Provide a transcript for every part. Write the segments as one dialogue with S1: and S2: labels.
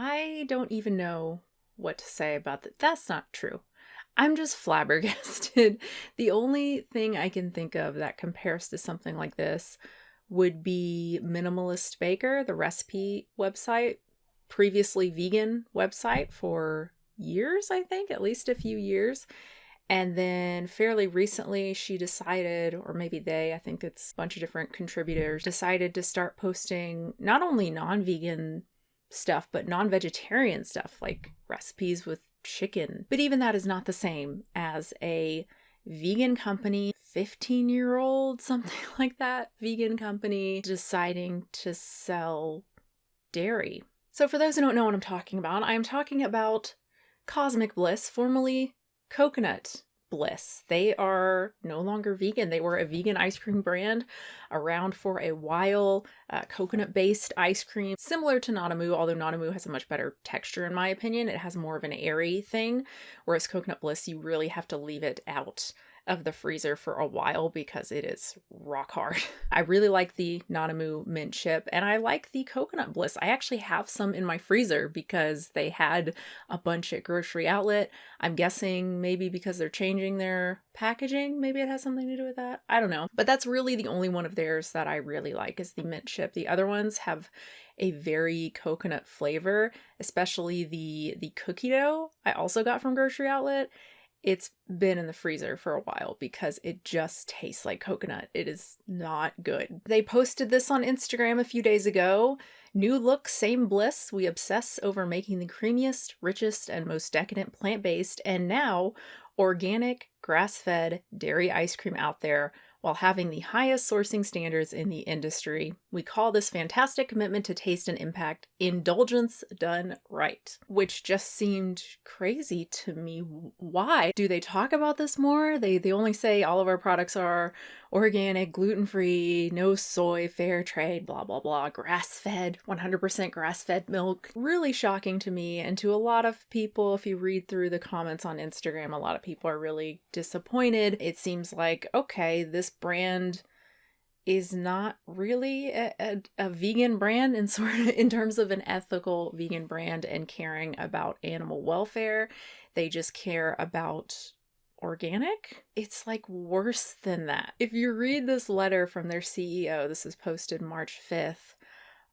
S1: I don't even know what to say about that. That's not true. I'm just flabbergasted. The only thing I can think of that compares to something like this would be Minimalist Baker, the recipe website, previously vegan website for years, I think, at least a few years. And then fairly recently, she decided, or maybe they, I think it's a bunch of different contributors, decided to start posting not only non-vegan stuff, but non-vegetarian stuff, like recipes with chicken. But even that is not the same as a vegan company, 15-year-old, something like that, vegan company deciding to sell dairy. So for those who don't know what I'm talking about, I am talking about COSMIC Bliss, formerly Coconut Bliss. They are no longer vegan. They were a vegan ice cream brand around for a while, coconut-based ice cream, similar to Nanamu, although Nanamu has a much better texture in my opinion. It has more of an airy thing, whereas Coconut Bliss, you really have to leave it out of the freezer for a while because it is rock hard. I really like the Nanamu mint chip, and I like the Coconut Bliss. I actually have some in my freezer because they had a bunch at Grocery Outlet. I'm guessing maybe because they're changing their packaging, maybe it has something to do with that. I don't know. But that's really the only one of theirs that I really like is the mint chip. The other ones have a very coconut flavor, especially the cookie dough I also got from Grocery Outlet. It's been in the freezer for a while because it just tastes like coconut. It is not good. They posted this on Instagram a few days ago. New look, same bliss. We obsess over making the creamiest, richest, and most decadent plant-based and now organic, grass-fed dairy ice cream out there while having the highest sourcing standards in the industry. We call this fantastic commitment to taste and impact indulgence done right, which just seemed crazy to me. Why? Do they talk about this more? They only say all of our products are organic, gluten-free, no soy, fair trade, blah, blah, blah, grass-fed, 100% grass-fed milk. Really shocking to me and to a lot of people. If you read through the comments on Instagram, a lot of people are really disappointed. It seems like, okay, this brand is not really a vegan brand in terms of an ethical vegan brand and caring about animal welfare. They just care about organic. It's like worse than that. If you read this letter from their CEO, this is posted March 5th.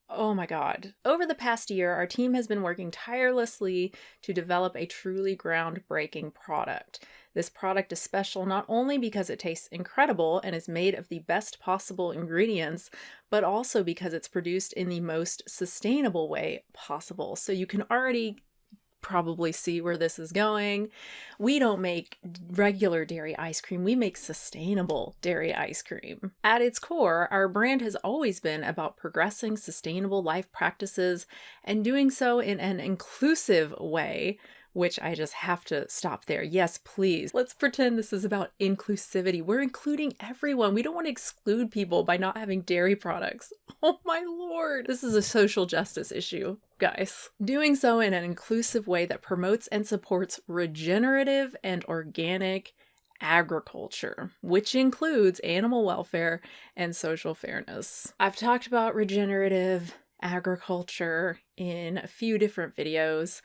S1: Oh my God. Over the past year, our team has been working tirelessly to develop a truly groundbreaking product. This product is special not only because it tastes incredible and is made of the best possible ingredients, but also because it's produced in the most sustainable way possible. So you can already probably see where this is going. We don't make regular dairy ice cream. We make sustainable dairy ice cream. At its core, our brand has always been about progressing sustainable life practices and doing so in an inclusive way, which I just have to stop there. Yes, please. Let's pretend this is about inclusivity. We're including everyone. We don't want to exclude people by not having dairy products. Oh my Lord. This is a social justice issue, guys. Doing so in an inclusive way that promotes and supports regenerative and organic agriculture, which includes animal welfare and social fairness. I've talked about regenerative agriculture in a few different videos.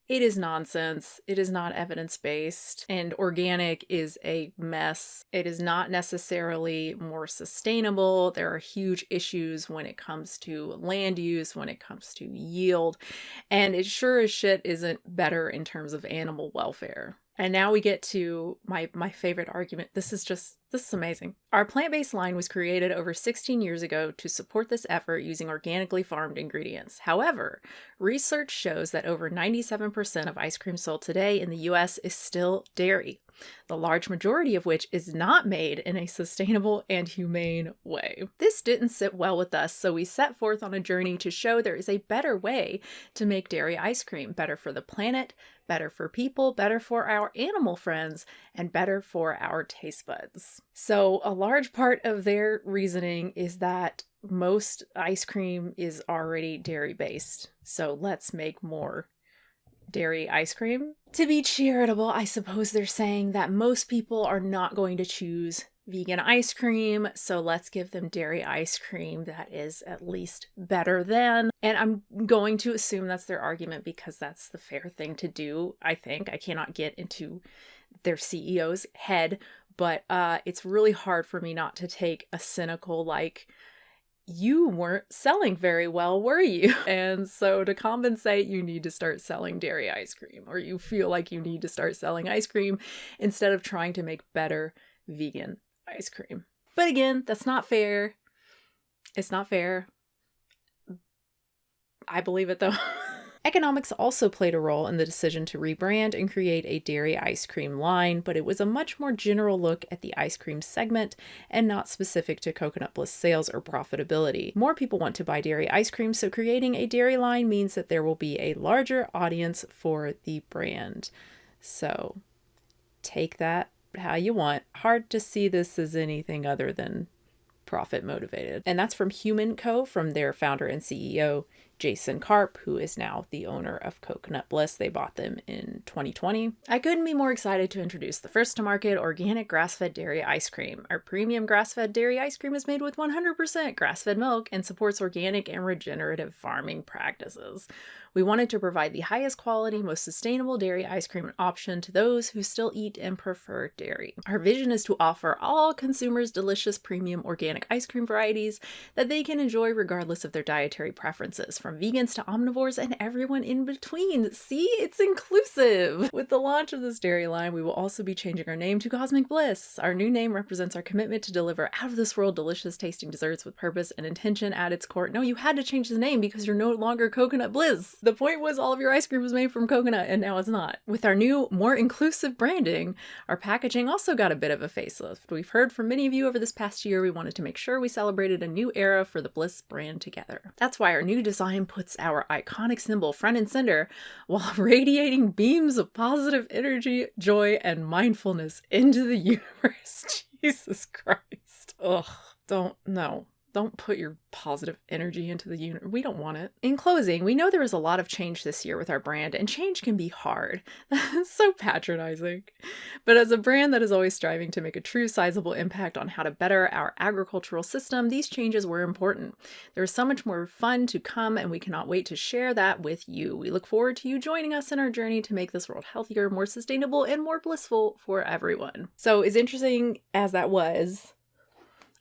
S1: It is nonsense. It is not evidence-based, and organic is a mess. It is not necessarily more sustainable. There are huge issues when it comes to land use, when it comes to yield, and it sure as shit isn't better in terms of animal welfare. And now we get to my favorite argument. This is amazing. Our plant-based line was created over 16 years ago to support this effort using organically farmed ingredients. However, research shows that over 97% of ice cream sold today in the US is still dairy, the large majority of which is not made in a sustainable and humane way. This didn't sit well with us, so we set forth on a journey to show there is a better way to make dairy ice cream, better for the planet, better for people, better for our animal friends, and better for our taste buds. So a large part of their reasoning is that most ice cream is already dairy-based, so let's make more dairy ice cream. To be charitable, I suppose they're saying that most people are not going to choose vegan ice cream, so let's give them dairy ice cream that is at least better than. And I'm going to assume that's their argument because that's the fair thing to do, I think. I cannot get into their CEO's head, but it's really hard for me not to take a cynical, like, you weren't selling very well, were you? And so to compensate, you need to start selling dairy ice cream, or you feel like you need to start selling ice cream instead of trying to make better vegan ice cream. But again, that's not fair. It's not fair. I believe it though. Economics also played a role in the decision to rebrand and create a dairy ice cream line, but it was a much more general look at the ice cream segment and not specific to Coconut Bliss sales or profitability. More people want to buy dairy ice cream, so creating a dairy line means that there will be a larger audience for the brand. So take that how you want. Hard to see this as anything other than profit motivated. And that's from HumanCo, from their founder and CEO, Jason Karp, who is now the owner of Coconut Bliss. They bought them in 2020. I couldn't be more excited to introduce the first to market organic grass-fed dairy ice cream. Our premium grass-fed dairy ice cream is made with 100% grass-fed milk and supports organic and regenerative farming practices. We wanted to provide the highest quality, most sustainable dairy ice cream option to those who still eat and prefer dairy. Our vision is to offer all consumers delicious premium organic ice cream varieties that they can enjoy regardless of their dietary preferences, from vegans to omnivores and everyone in between. See, it's inclusive! With the launch of this dairy line, we will also be changing our name to COSMIC Bliss. Our new name represents our commitment to deliver out-of-this-world delicious tasting desserts with purpose and intention at its core. No, you had to change the name because you're no longer Coconut Bliss. The point was all of your ice cream was made from coconut, and now it's not. With our new, more inclusive branding, our packaging also got a bit of a facelift. We've heard from many of you over this past year. We wanted to make sure we celebrated a new era for the Bliss brand together. That's why our new design puts our iconic symbol front and center while radiating beams of positive energy, joy, and mindfulness into the universe. Jesus Christ. Ugh, don't put your positive energy into the universe. We don't want it. In closing, we know there is a lot of change this year with our brand, and change can be hard. That's so patronizing. But as a brand that is always striving to make a true sizable impact on how to better our agricultural system, these changes were important. There is so much more fun to come, and we cannot wait to share that with you. We look forward to you joining us in our journey to make this world healthier, more sustainable, and more blissful for everyone. So as interesting as that was,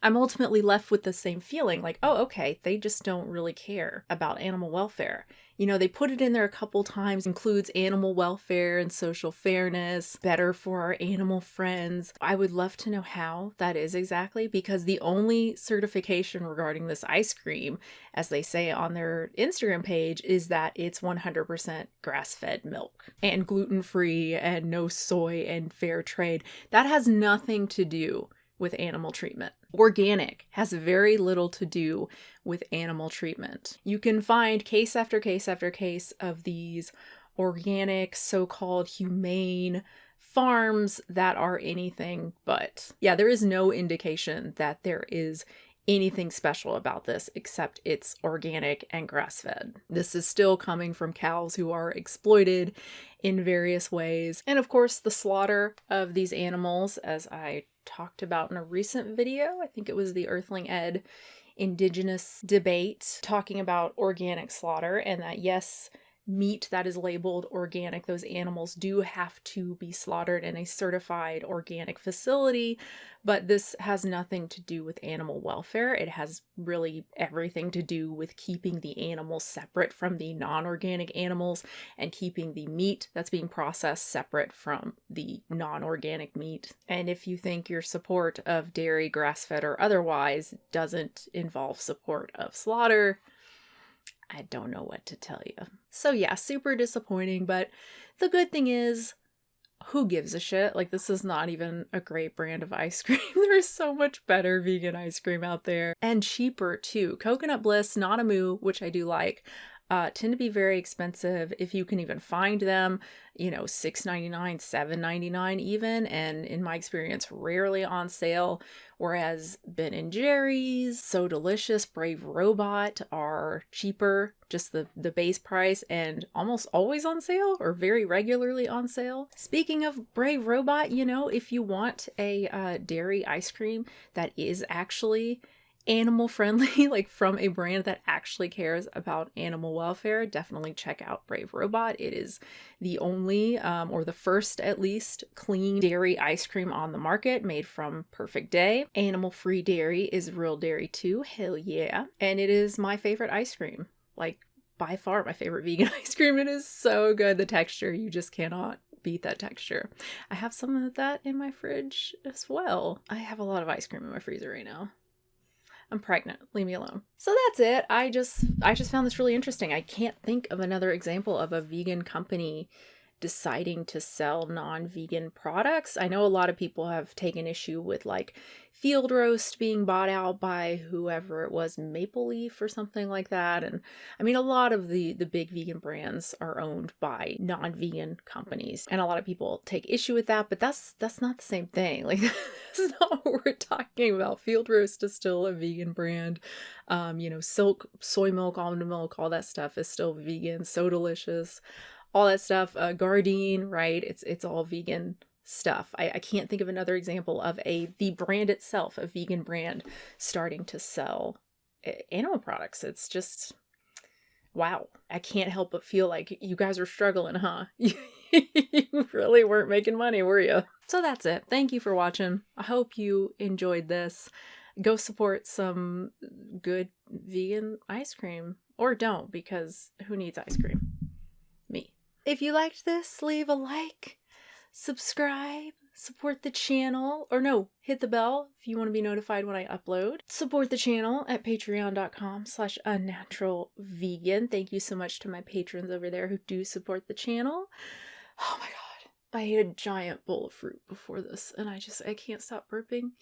S1: I'm ultimately left with the same feeling, like, oh, okay, they just don't really care about animal welfare. You know, they put it in there a couple times, includes animal welfare and social fairness, better for our animal friends. I would love to know how that is exactly, because the only certification regarding this ice cream, as they say on their Instagram page, is that it's 100% grass-fed milk and gluten-free and no soy and fair trade. That has nothing to do with animal treatment. Organic has very little to do with animal treatment. You can find case after case after case of these organic, so-called humane farms that are anything but. Yeah, there is no indication that there is anything special about this except it's organic and grass-fed. This is still coming from cows who are exploited in various ways. And of course, the slaughter of these animals, as I talked about in a recent video, I think it was the Earthling Ed Indigenous debate, talking about organic slaughter, and that yes, meat that is labeled organic, those animals do have to be slaughtered in a certified organic facility, but this has nothing to do with animal welfare. It has really everything to do with keeping the animals separate from the non-organic animals and keeping the meat that's being processed separate from the non-organic meat. And if you think your support of dairy, grass-fed, or otherwise doesn't involve support of slaughter, I don't know what to tell you. So yeah, super disappointing, but the good thing is, who gives a shit? Like, this is not even a great brand of ice cream. There's so much better vegan ice cream out there, and cheaper too. Coconut Bliss, not a moo, which I do like, tend to be very expensive if you can even find them, you know, $6.99, $7.99 even, and in my experience, rarely on sale. Whereas Ben and Jerry's, So Delicious, Brave Robot are cheaper, just the base price, and almost always on sale or very regularly on sale. Speaking of Brave Robot, you know, if you want a dairy ice cream that is actually animal friendly, like from a brand that actually cares about animal welfare, definitely check out Brave Robot. It is the only, or the first at least, clean dairy ice cream on the market made from Perfect Day. Animal-free dairy is real dairy too, hell yeah. And it is my favorite ice cream, like by far my favorite vegan ice cream. It is so good. The texture, you just cannot beat that texture. I have some of that in my fridge as well. I have a lot of ice cream in my freezer right now. I'm pregnant. Leave me alone. So that's it. I just found this really interesting. I can't think of another example of a vegan company deciding to sell non-vegan products. I know a lot of people have taken issue with like Field Roast being bought out by whoever it was, Maple Leaf or something like that. And I mean, a lot of the big vegan brands are owned by non-vegan companies, and a lot of people take issue with that, but that's not the same thing. Like, that's not what we're talking about. Field Roast is still a vegan brand. You know, Silk, soy milk, almond milk, all that stuff is still vegan. So Delicious, all that stuff. Gardein, right? It's all vegan stuff. I can't think of another example of the brand itself, a vegan brand, starting to sell animal products. It's just, wow. I can't help but feel like you guys are struggling, huh? You really weren't making money, were you? So that's it. Thank you for watching. I hope you enjoyed this. Go support some good vegan ice cream. Or don't, because who needs ice cream? Me. If you liked this, leave a like, subscribe, support the channel, or no, hit the bell if you want to be notified when I upload. Support the channel at patreon.com/unnaturalvegan. Thank you so much to my patrons over there who do support the channel. Oh my god. I ate a giant bowl of fruit before this, and I can't stop burping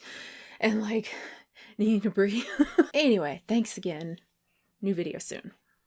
S1: and like needing to breathe. Anyway, thanks again. New video soon.